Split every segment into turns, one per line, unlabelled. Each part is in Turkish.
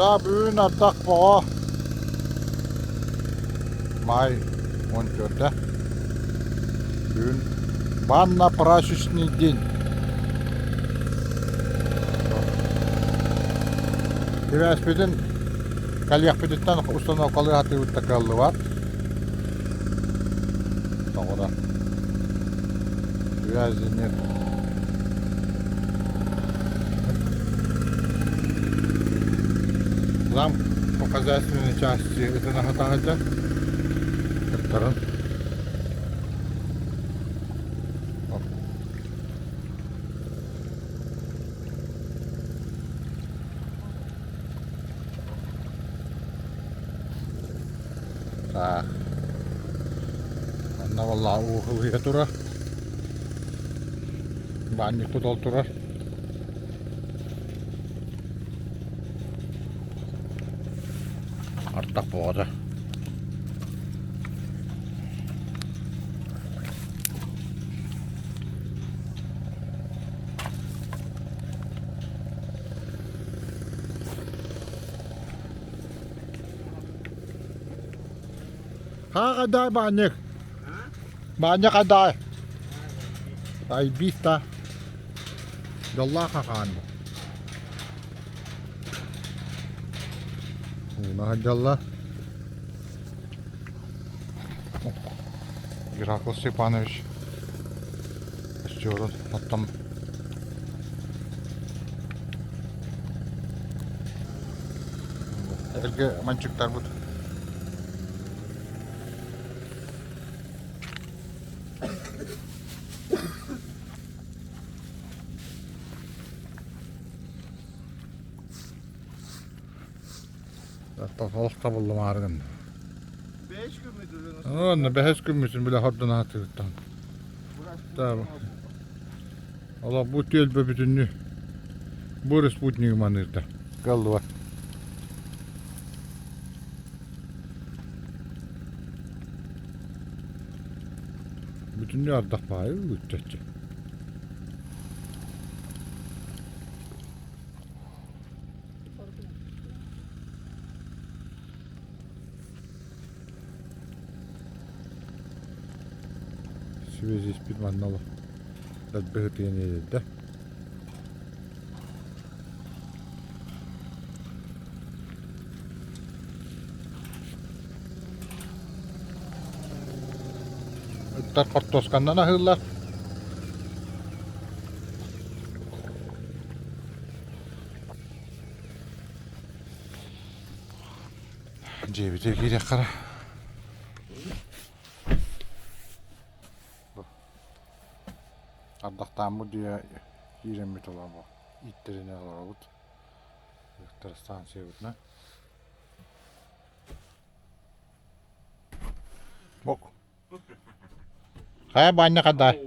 Да, бүгін ардақ боға. Май 14-да. Бүгін банна прачечный день. Тевәспеден кальяқпедеттен установкалы хаты өттакалды бар. Тоғыда. Тевәзденер. Зам по хозяйственной части это наготовится. Трактором. Так. Анна валла ухылыга тура. Банник тутал тура. Артақ болады. Қандай банник? Банник қандай? Ай биста. Далла қақан. Нагадалла. Геракл Степанович. Стюрон. Оттам. Элге манчыктар бут. Olukta buldum argın.
5 gün müdür?
Onu 5 gün müsün bile horduna hatırlıktan. Tamam. Allah bu tüyel bütünlü. Bu Sputnik manırda. Kaldı var. Bütünlü ardak bağır bütçece. Связи с подманного. Отбегать я не едет, да? Ötter kortoskandan ahırlar. Cebite girek kara. Ardaqtan bu diye 20 dolar bu. İtlerine alalım. Elektrik stansiya butna. Bok. Хай баня кадай.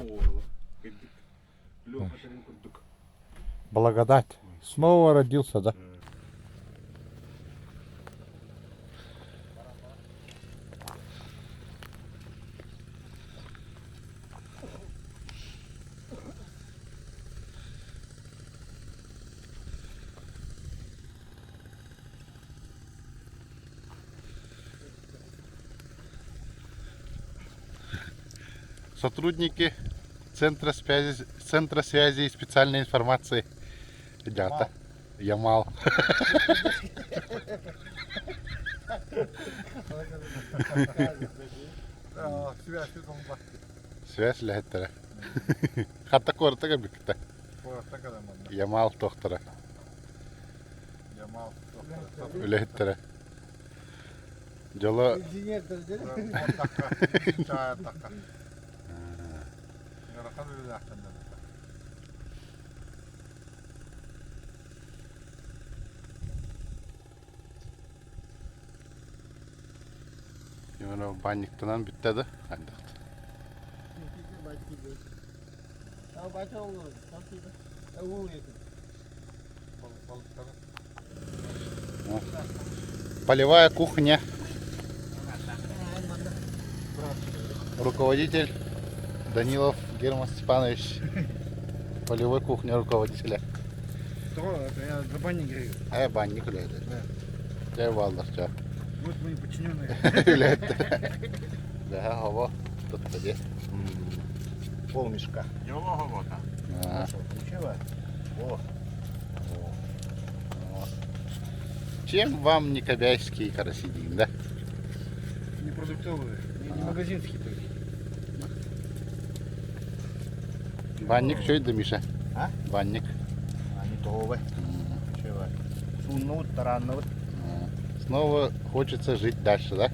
Благодать. Снова родился, да? Сотрудники Центра связи и специальной информации. Ребята. Ямал. Связь лехеттері. Хатта корта бікті. Ямал тоқтыры. Лехеттері. Жолы... Yana bannikten bitti. Полевая кухня. Руководитель Данилов Герман Степанович. Полевой кухня руководителя.
Я за банник говорю.
А я банник, да. Eyvallah.
Вот мои подчиненные.
Öyle etti. Daha hava tuttu diye.
Пол мешка.
Його вода.
Ha.
Что, включила? О,
Чем вам не кобяйские караси, да?
не продуктовые. Не магазинские только.
Банник что это, Миша?
А?
Банник.
Они готовы. Включила. Сунут, таранут.
Снова хочется жить дальше, да?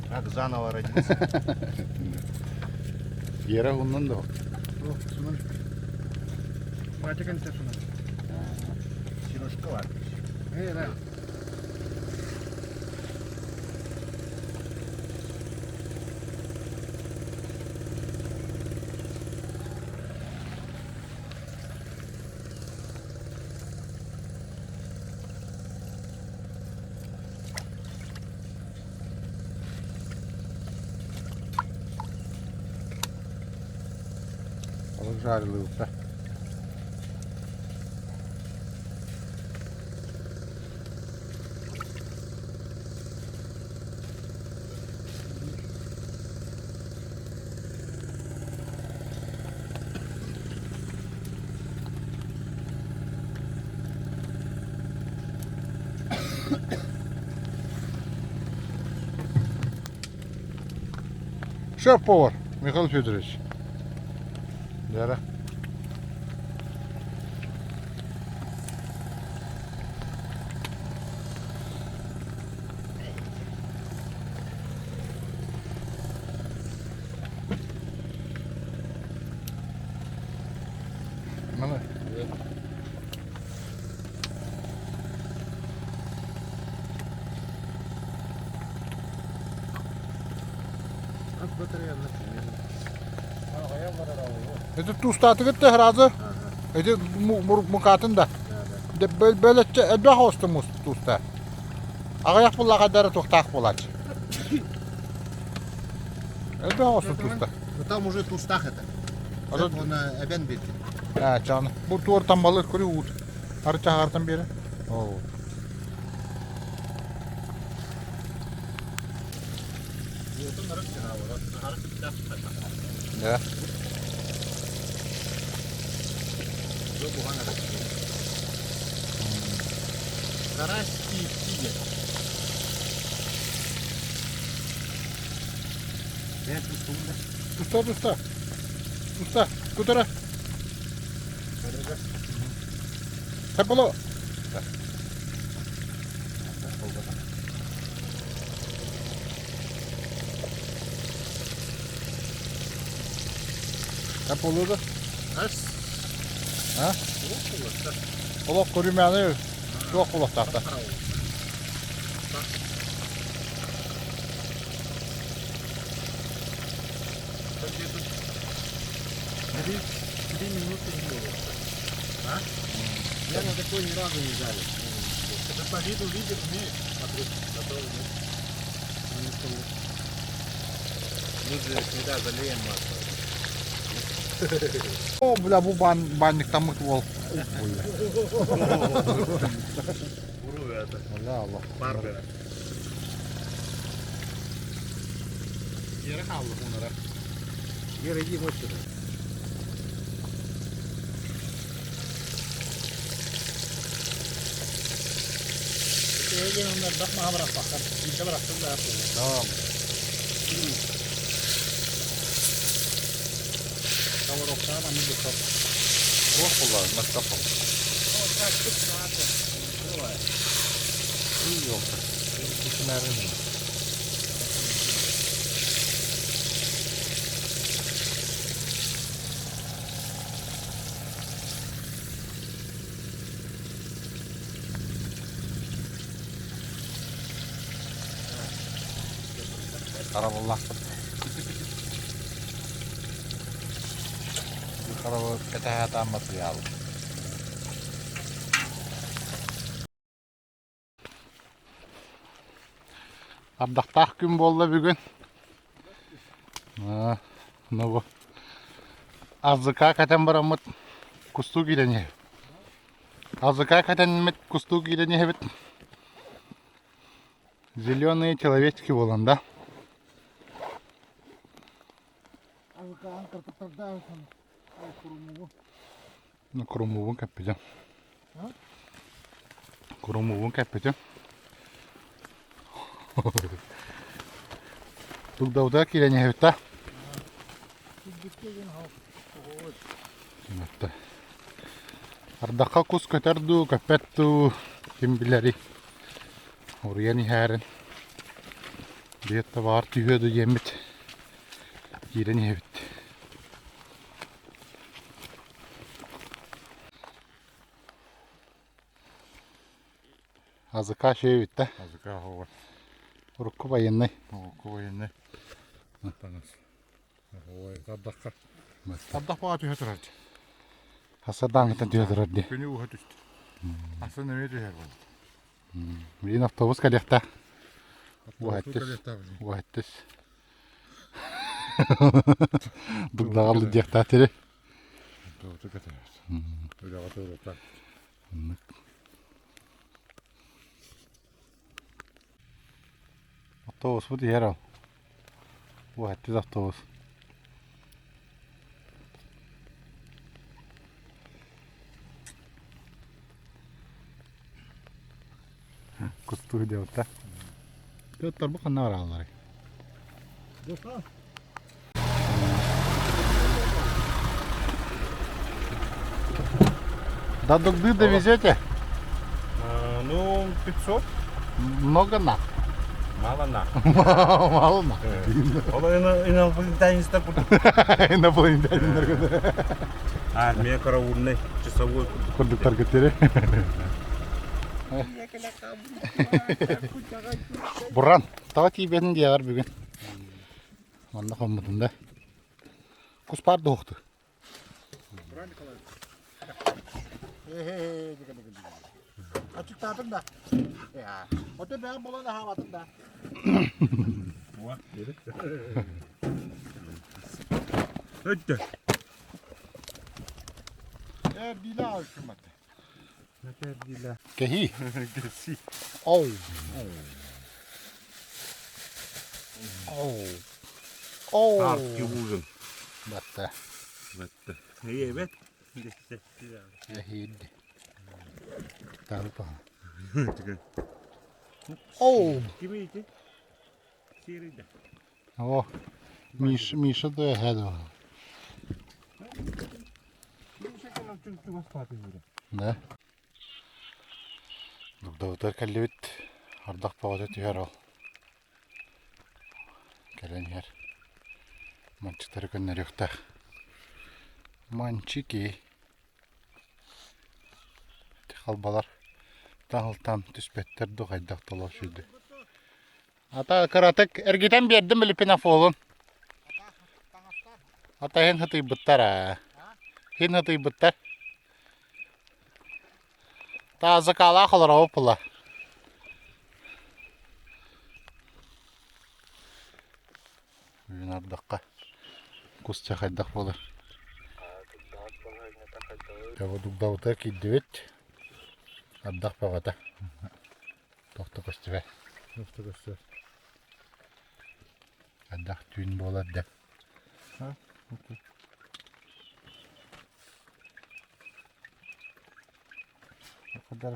Как заново родиться.
Вера Гуннандо.
О, сунут. Батя, конечно, сунут. Сережка, ладно. Да.
Balık жарилый да. Шеф-повар Михаил Федорович. Дара. Mana?
Как батарея,
Это ту статыгыт да сразу. Это мукатын да. Böylece elbette hostumuz tusta. Ağayak bulla kadar tohtak bulacak. Elbette hostum tusta.
Ну там уже тустах это.
А
Это
тут-
он обен бит.
Ha canım. Bu tuğurtan balık kuru uğut. Harita hartan beri. Oo. Ya.
Карась и тигр. Я тустумда.
Tusta. Tusta. Kutara. Hep ulu. Hep ulu da.
Аж
Ha? Ulak kurumyanı. Çok ulak tahta.
Две минуты не было. А? Я на такой ни разу не жарил. Это по виду видит, умеет смотреть, готовый, нет? Ну, что вот. Люди всегда залеем масло.
O bile bu banlıktan mutlu ol.
Уру это.
Allah Allah.
Барбера. Yere kaldı bunlara. Yere giyim hoş geldin. Öyle onlar bakma bırak bakar. İlke bıraktım da yapıyorum.
Tamam.
Kavur okşağım ama ne bir top.
Çok kullanın. Nasıl kapalım?
O kaçtık saate. Şuraya.
İyi yok. Kuşunların mı? Karabullak. Bir karabu ketahatan material. Ardaqtaq gün boldu bugün. Ne bu? Azıka katen baramut kustu gideni. Azıka katen mit kustu gideni evet. Зеленые человечки olan da.
Azıcık kırpıklarda kurumu.
Kurumuğun kapacağım.
Ha?
Kurumuğun kapacağım. Tugda kirenya hevta. Mutta ardaka kus köterdu kapettu kim bileri. Oraya herren. Diyette var tüyödü yemit. Kirenya hevt. Azıka şey bitti.
Azıcık hava.
Urukku bayınlı.
O koyun.
Tanas.
Ой, таддакка.
Mutta
Таддак баа түйөтөрөд.
hasadan gitten tüyödüröddi.
Күнү уха түстү. Асан неме түйөр бол.
Bizim avtobus kalyakta. Vahettis. Dugdağalı diyakta tiri.
Тооту катаас. Үлэга тооротаа.
Avtobus bu diğer al. Vahettis avtobus. Kustu diyakta. Götler bu kanı var ağları.
Доста.
До Дугды довезете?
Ну, 500.
Много на.
Мало на.
Мало на.
Ола инопланетянистер буду.
Инопланетянин
Армия караульный, часовой.
кондуктор кетери. Буран, тава тийбенин дия бар бүгүн. Манда коммутунда. Кус бар докту.
Açıkladın da. Ya. O da ben bulana havadım da. Öttü. Erdile alışım attı. Ne erdile?
Kehi.
Gesi.
Oh. Oh. Oh.
Artık uzun.
Batta.
Battı. Evet.
Yahid. Tahu pa. Oh.
Kimiydi? Siride.
Oh. Misha da hedo.
Bu şekilde çünkü basfatı böyle.
Ne? Dugda kallit. Ardak pawadet yaro. Gelen yer. Mançıkları gönderiyorlar. Mançiki. Halbalar. Dağıltan tüspetler doğaydak dolaşıyordu. Ata karatık ergiden bir yerdim bilip inafolun. Ata hen hatı bıttar ha. Hen hatı bıttar. Taze kala kalır o pula. Bugün ardakka. Kusça kaydak olur. Tavu dugda utar ki düet. Ardak pavata. Tohtu kustu ve.
Nasıl göster?
Ardak tüyün bolar da.
Ha? Okey.
O kadar.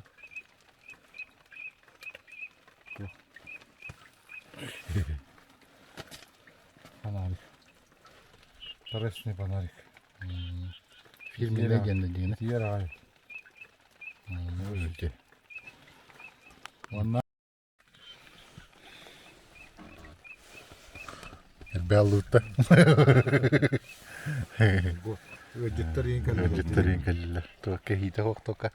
Fanarik.
Taresni panarik.
Filmin legendeliğini.
Diğer ay.
Öyle. Onlar Belluta.
Vegetarian kan.
Vegetarian kaliller. Tuo kehitä hohtoka.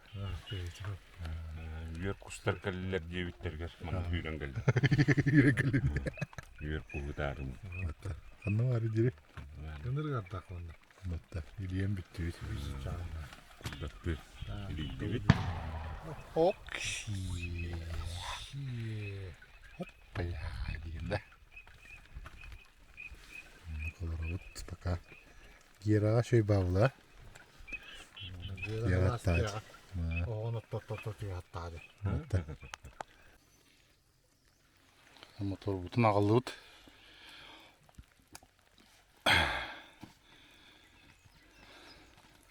Yör kustar kalliler jevitterger mana hyyren kalli. Yör puhutaan.
Anna var jiri.
Kendir kartak onda.
Mutta ilien bitti.
Bizi çağırma.
Kudappir. Liittivit.
Oksi. Hoppa ya diye. Bu kadar ot baka. Gira şey bavla. Gira taç.
Onu tot hatta hadi.
Mutta Motor bütün ağıllı.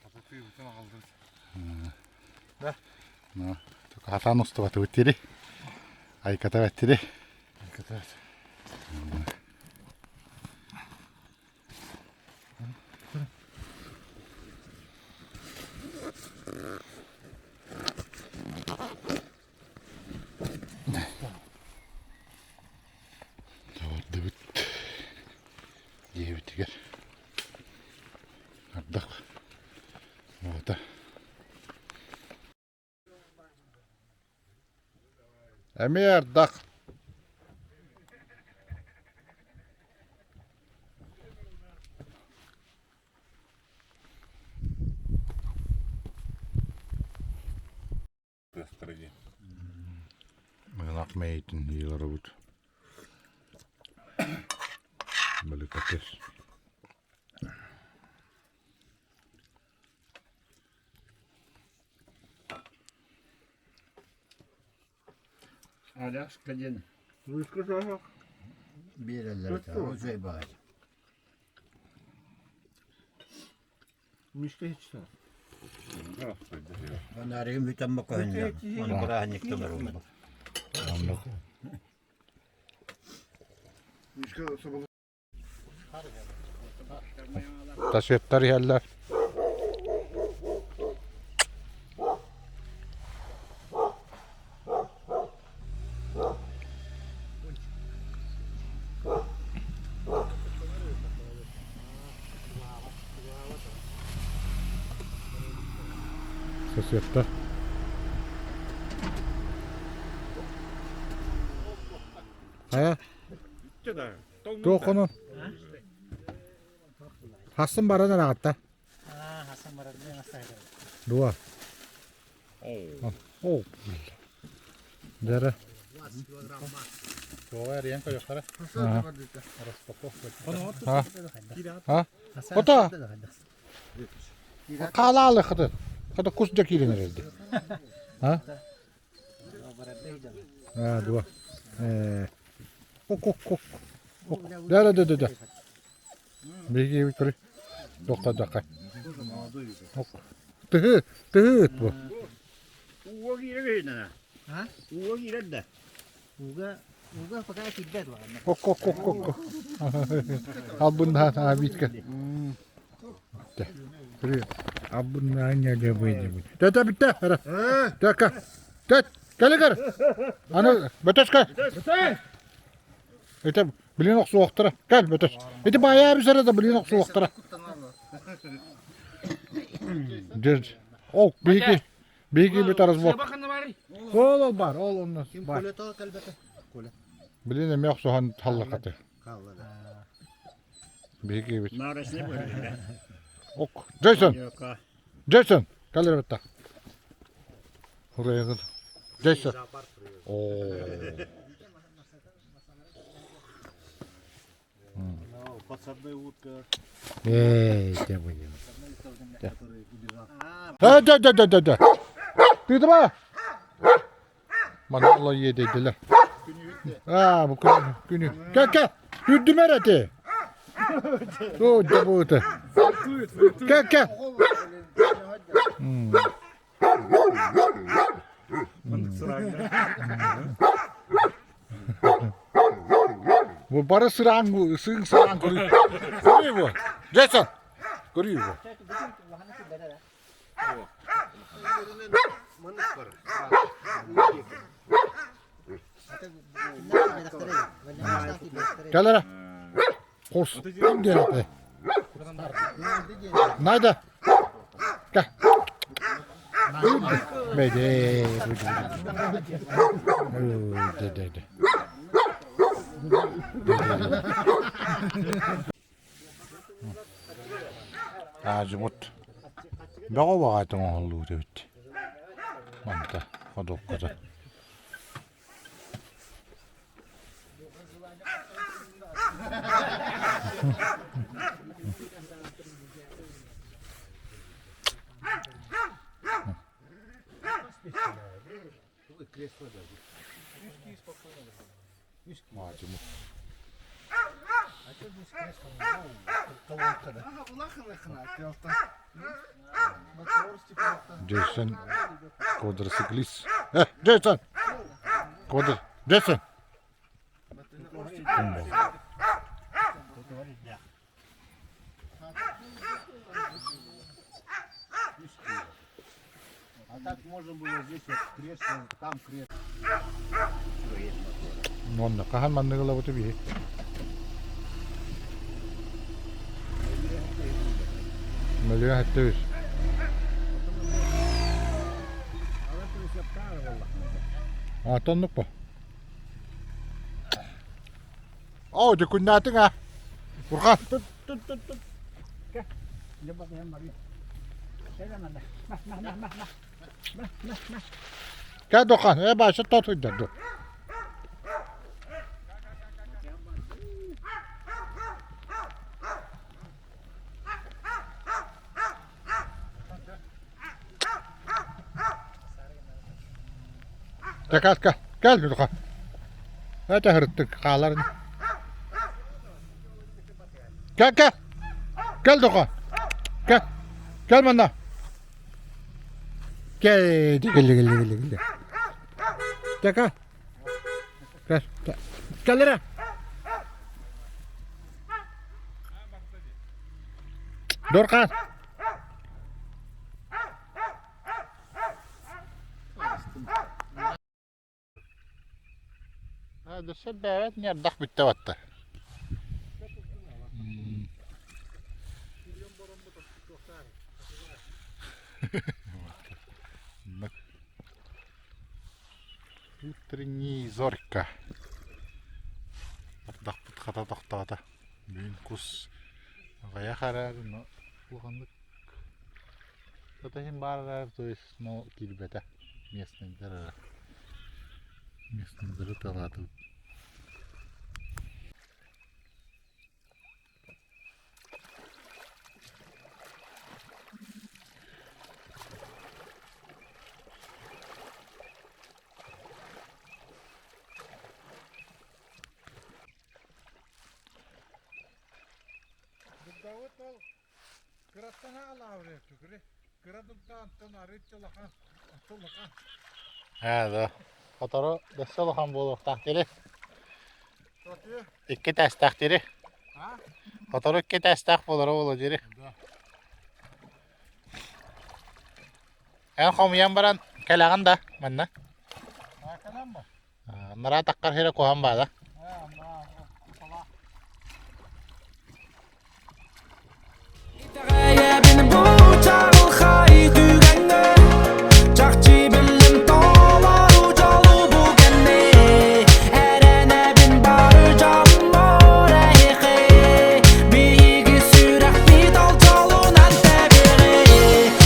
Kapatıyı bütün aldım.
Hasan usta batı bittiri. Aykata bittiri.
Dikkat.
Doğru bit. İyi bitiger. Ardak. Orada. Emir dak.
Göstereceğim.
Menak meytin yılları bud. Böyle kates.
Hala sıkıcın.
Rüzgâr sağ.
Bir eller daha. O şey bağır.
Mişte hiç sağ.
Ben arayayım bütün bakayım. Onu bırakın yıktım ben onu.
Anladım. Taşetler yerler. Taşetler. Aya. Dokunun. Hasım bara ne rahatta?
Hasan Barad'da nasıl ayrıldı?
Dua. Oh. Dere. Dua eriyen koyaklara. Ha. Ha. Ota. Kalalı kıdı. Kıdı kusda kilin herhalde. Ha? Ha dua. Kok. Dere. Bilgi bitiri. Doktor. Tıhıt bu.
Uva girer
Ha?
Uva girer de.
Uga pakai tidak lah.
Kok. Abun daha bitken. Abun hanya dia böyle. Dah bitti. Dakika. Gel. Ana betes gel. Ete bilin ok soğuktura. Gel betes. Ete bayağı bir sırada bilin ok soğuktura. Dur. Ok bilgi bir tarz bu. Ol bar, ol ondan.
Kim
Bar.
kulit o kalbete?
Bilin mi yoksa han hallakatı.
Kavla.
Bilgi bir.
Mağarasını böyle.
Ok. Jason.
Yok ha.
Jason. Kalır bitti. Oraya gel. Jason. Oo.
Подсадной утка.
De bu. Ha de. Duydun mu? Bana Allah ye dediler. Ha bu günü. Gel. Dürdüm herhalde. O da bu da. Gel. Bu bara sıran bu, sıran görüyor. Görüyor bu. Jason. Görüyor bu. Gel hele. Kors. Kim diyor be? Nerede? Gel. Bede. De. Acımut. Bağa vakatın oğlu dedi. Manta. Kodok kadar. Macımı.
Aha, ulakın yakına. Motor
Jason quadriciclist. Jason. Jason.
А так можно было здесь вот кресло, там кресло.
Ngon kahan man nila buti bihi. Meliyor hatta bir. Tonluk bu. Di kun natin ah. Burkan.
Tut. Lebat yan, Mari. Kaya naman na.
Gel Dokan. Başa tut dur. Gel Dokan. Hadi hırttık kağlarını. Gel Dokan. Gel bana. Gel. Gel lere. Dorkan. Hadi sen de evet nerede bitti vatta. Утренний зорька. Ардақпыт қата тоқтағада. Бүйін құс ғая қарар, но бұғандық. Затахин барар, то есть, но килбета. Местныйдары талады. Davut ol. Kıratana alavre tükürü. Kıradıktan tın arıçılıkan. Atılıkan. Evet. Fotoğrafı desolukan buluq tahtiri. İki ters tahtiri. Fotoğrafı iki ters taht bulur oğlu diri. En komuyan baran kelağın da manna.
Kalan mı?
Nara takkar hira kohan bağda.
Jij bent een boot, daar ga ik